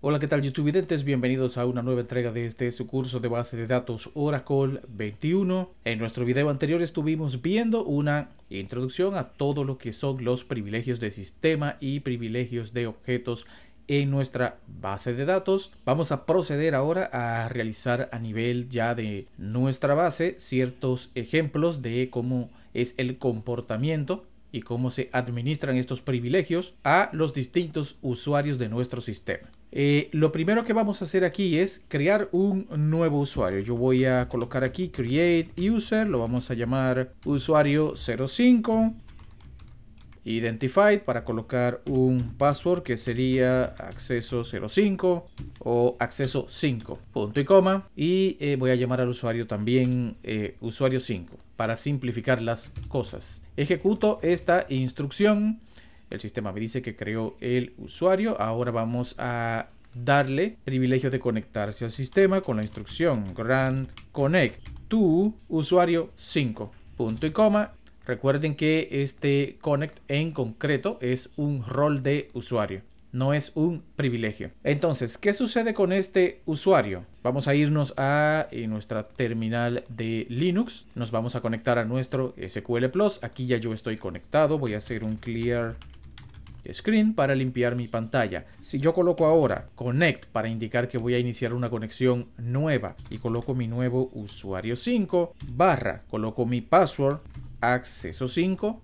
Hola, ¿qué tal YouTube videntes? Bienvenidos a una nueva entrega de su curso de base de datos Oracle 21. En nuestro video anterior estuvimos viendo una introducción a todo lo que son los privilegios de sistema y privilegios de objetos en nuestra base de datos. Vamos a proceder ahora a realizar a nivel ya de nuestra base ciertos ejemplos de cómo es el comportamiento y cómo se administran estos privilegios a los distintos usuarios de nuestro sistema. Lo primero que vamos a hacer aquí es crear un nuevo usuario. Yo voy a colocar aquí create user, lo vamos a llamar usuario 05. Identified para colocar un password que sería acceso 05 o acceso 5, punto y coma. Y voy a llamar al usuario también usuario 5 para simplificar las cosas. Ejecuto esta instrucción. El sistema me dice que creó el usuario. Ahora vamos a darle privilegio de conectarse al sistema con la instrucción grant connect to usuario 5, punto y coma. Recuerden que este connect en concreto es un rol de usuario, no es un privilegio. Entonces, ¿qué sucede con este usuario? Vamos a irnos a nuestra terminal de Linux. Nos vamos a conectar a nuestro SQL Plus. Aquí ya yo estoy conectado. Voy a hacer un clear screen para limpiar mi pantalla. Si yo coloco ahora connect para indicar que voy a iniciar una conexión nueva y coloco mi nuevo usuario 5 barra, coloco mi password acceso 5,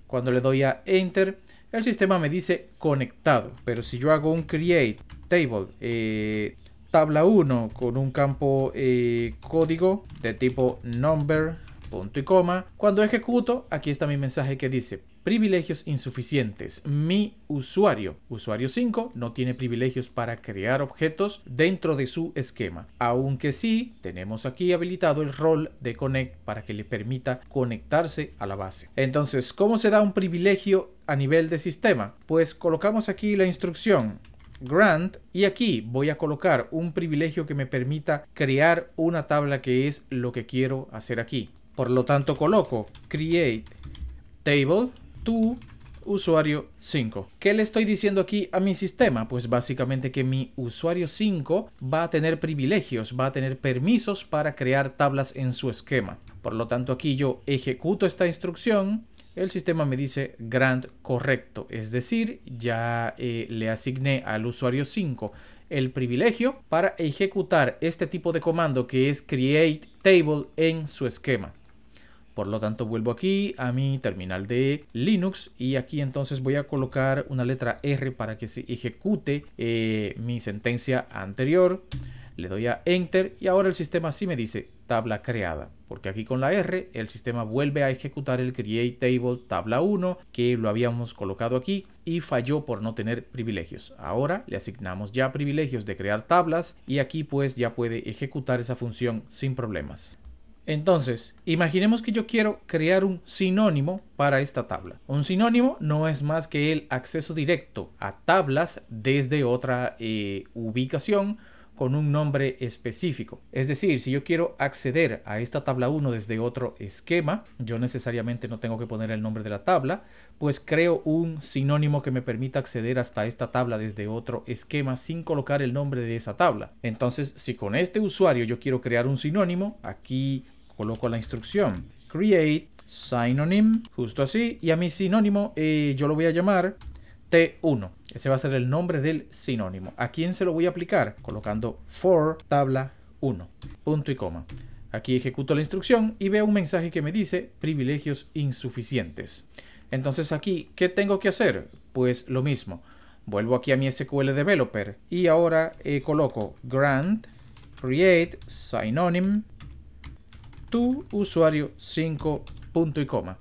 cuando le doy a enter el sistema me dice conectado. Pero si yo hago un create table tabla 1 con un campo código de tipo number, punto y coma, cuando ejecuto, aquí está mi mensaje que dice privilegios insuficientes. Mi usuario 5 no tiene privilegios para crear objetos dentro de su esquema, aunque sí tenemos aquí habilitado el rol de connect para que le permita conectarse a la base. Entonces, ¿cómo se da un privilegio a nivel de sistema? Pues colocamos aquí la instrucción grant y aquí voy a colocar un privilegio que me permita crear una tabla, que es lo que quiero hacer aquí. Por lo tanto, coloco create table to usuario 5. ¿Qué le estoy diciendo aquí a mi sistema? Pues básicamente que mi usuario 5 va a tener privilegios, va a tener permisos para crear tablas en su esquema. Por lo tanto, aquí yo ejecuto esta instrucción. El sistema me dice grant correcto, es decir, ya le asigné al usuario 5 el privilegio para ejecutar este tipo de comando que es create table en su esquema. Por lo tanto, vuelvo aquí a mi terminal de Linux y aquí entonces voy a colocar una letra R para que se ejecute mi sentencia anterior. Le doy a enter y ahora el sistema sí me dice tabla creada, porque aquí con la R el sistema vuelve a ejecutar el create table tabla 1 que lo habíamos colocado aquí y falló por no tener privilegios. Ahora le asignamos ya privilegios de crear tablas y aquí pues ya puede ejecutar esa función sin problemas. Entonces, imaginemos que yo quiero crear un sinónimo para esta tabla. Un sinónimo no es más que el acceso directo a tablas desde otra ubicación con un nombre específico. Es decir, si yo quiero acceder a esta tabla 1 desde otro esquema, yo necesariamente no tengo que poner el nombre de la tabla, pues creo un sinónimo que me permita acceder hasta esta tabla desde otro esquema sin colocar el nombre de esa tabla. Entonces, si con este usuario yo quiero crear un sinónimo, aquí coloco la instrucción create synonym, justo así, y a mi sinónimo yo lo voy a llamar T1. Ese va a ser el nombre del sinónimo. ¿A quién se lo voy a aplicar? Colocando for tabla 1, punto y coma. Aquí ejecuto la instrucción y veo un mensaje que me dice privilegios insuficientes. Entonces aquí, ¿qué tengo que hacer? Pues lo mismo. Vuelvo aquí a mi SQL Developer y ahora coloco grant create synonym to usuario 5, punto y coma.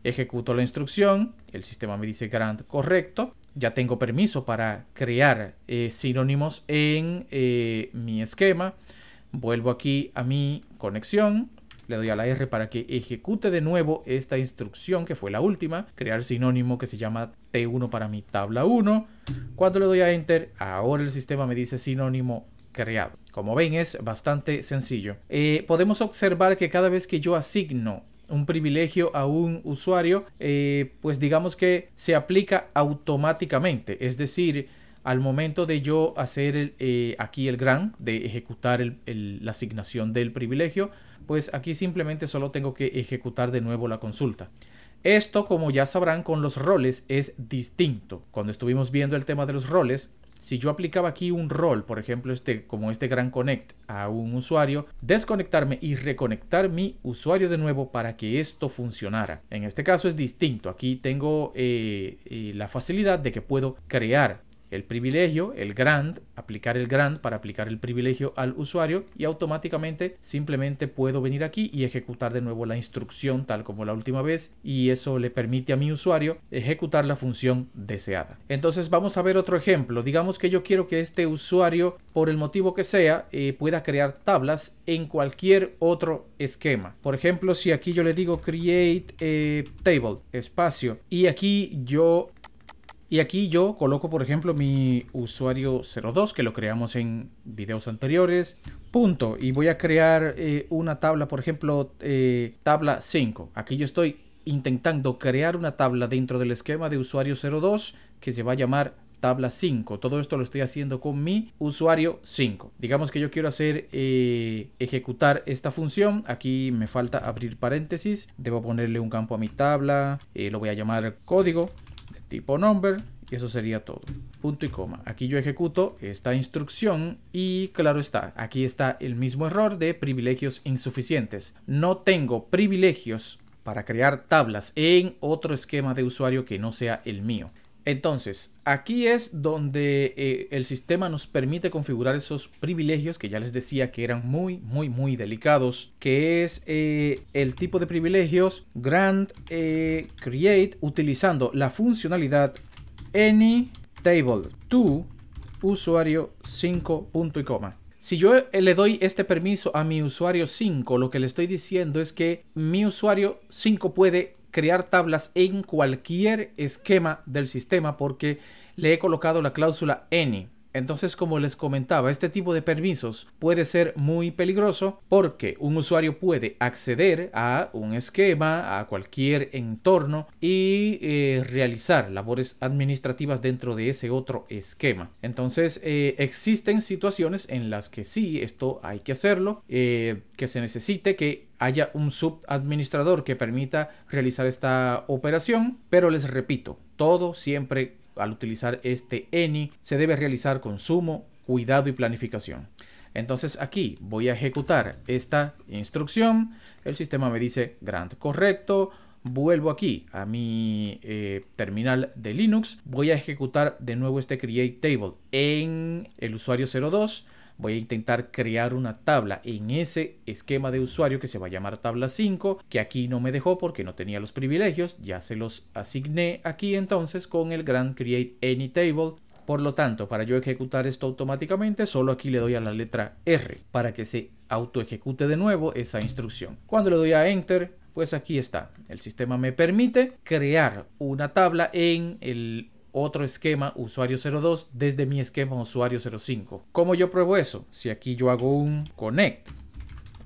Ejecuto la instrucción, el sistema me dice grant correcto. Ya tengo permiso para crear sinónimos en mi esquema. Vuelvo aquí a mi conexión, le doy a la R para que ejecute de nuevo esta instrucción que fue la última, crear sinónimo que se llama T1 para mi tabla 1. Cuando le doy a enter, ahora el sistema me dice sinónimo creado. Como ven, es bastante sencillo. Podemos observar que cada vez que yo asigno un privilegio a un usuario, pues digamos que se aplica automáticamente. Es decir, al momento de yo hacer aquí el grant, de ejecutar la asignación del privilegio, pues aquí simplemente solo tengo que ejecutar de nuevo la consulta. Esto, como ya sabrán, con los roles es distinto. Cuando estuvimos viendo el tema de los roles, si yo aplicaba aquí un rol, por ejemplo, como este Grant Connect a un usuario, desconectarme y reconectar mi usuario de nuevo para que esto funcionara. En este caso es distinto. Aquí tengo la facilidad de que puedo crear el privilegio, el grant, aplicar el grant para aplicar el privilegio al usuario y automáticamente simplemente puedo venir aquí y ejecutar de nuevo la instrucción tal como la última vez, y eso le permite a mi usuario ejecutar la función deseada. Entonces vamos a ver otro ejemplo. Digamos que yo quiero que este usuario, por el motivo que sea, pueda crear tablas en cualquier otro esquema. Por ejemplo, si aquí yo le digo create table, espacio, y aquí yo coloco, por ejemplo, mi usuario 02, que lo creamos en videos anteriores, punto, y voy a crear una tabla, por ejemplo, tabla 5. Aquí yo estoy intentando crear una tabla dentro del esquema de usuario 02 que se va a llamar tabla 5. Todo esto lo estoy haciendo con mi usuario 5. Digamos que yo quiero hacer ejecutar esta función. Aquí me falta abrir paréntesis. Debo ponerle un campo a mi tabla. Lo voy a llamar código tipo number, y eso sería todo. Punto y coma. Aquí yo ejecuto esta instrucción y claro está, aquí está el mismo error de privilegios insuficientes. No tengo privilegios para crear tablas en otro esquema de usuario que no sea el mío. Entonces, aquí es donde el sistema nos permite configurar esos privilegios que ya les decía que eran muy delicados, que es el tipo de privilegios grant create utilizando la funcionalidad anyTable to usuario 5 punto y coma. Si yo le doy este permiso a mi usuario 5, lo que le estoy diciendo es que mi usuario 5 puede crear tablas en cualquier esquema del sistema porque le he colocado la cláusula any. Entonces, como les comentaba, este tipo de permisos puede ser muy peligroso porque un usuario puede acceder a un esquema, a cualquier entorno y realizar labores administrativas dentro de ese otro esquema. Entonces, existen situaciones en las que sí, esto hay que hacerlo, que se necesite que haya un subadministrador que permita realizar esta operación, pero les repito, todo siempre al utilizar este any se debe realizar con sumo cuidado y planificación. Entonces aquí voy a ejecutar esta instrucción, el sistema me dice grant correcto, vuelvo aquí a mi terminal de Linux, voy a ejecutar de nuevo este create table en el usuario 02. Voy a intentar crear una tabla en ese esquema de usuario que se va a llamar tabla 5, que aquí no me dejó porque no tenía los privilegios. Ya se los asigné aquí entonces con el grant create anyTable. Por lo tanto, para yo ejecutar esto automáticamente, solo aquí le doy a la letra R para que se auto ejecute de nuevo esa instrucción. Cuando le doy a Enter, pues aquí está. El sistema me permite crear una tabla en el otro esquema usuario 02 desde mi esquema usuario 05. ¿Cómo yo pruebo eso? Si aquí yo hago un connect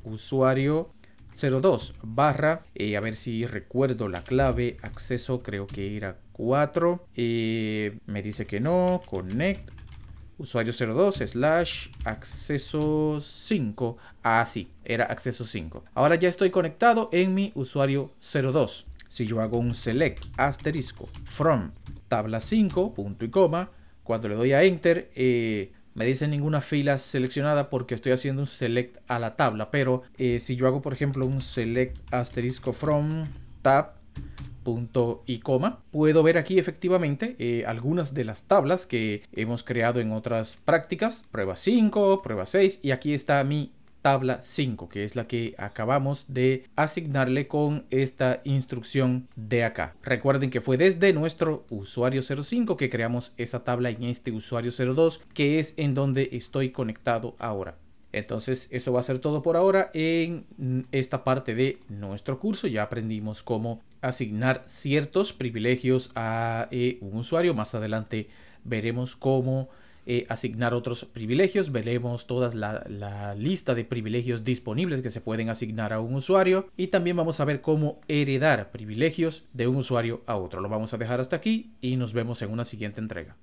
usuario 02 barra, a ver si recuerdo la clave, acceso creo que era 4, me dice que no, connect usuario 02 / acceso 5, sí, era acceso 5. Ahora ya estoy conectado en mi usuario 02. Si yo hago un select asterisco from tabla 5, punto y coma, cuando le doy a enter, me dice ninguna fila seleccionada porque estoy haciendo un select a la tabla. Pero si yo hago, por ejemplo, un select asterisco from tab, punto y coma, puedo ver aquí efectivamente algunas de las tablas que hemos creado en otras prácticas. Prueba 5, prueba 6, y aquí está mi tabla 5, que es la que acabamos de asignarle con esta instrucción de acá. Recuerden que fue desde nuestro usuario 05 que creamos esa tabla en este usuario 02, que es en donde estoy conectado ahora. Entonces eso va a ser todo por ahora en esta parte de nuestro curso. Ya aprendimos cómo asignar ciertos privilegios a un usuario. Más adelante veremos cómo asignar otros privilegios. Veremos toda la lista de privilegios disponibles que se pueden asignar a un usuario, y también vamos a ver cómo heredar privilegios de un usuario a otro. Lo vamos a dejar hasta aquí y nos vemos en una siguiente entrega.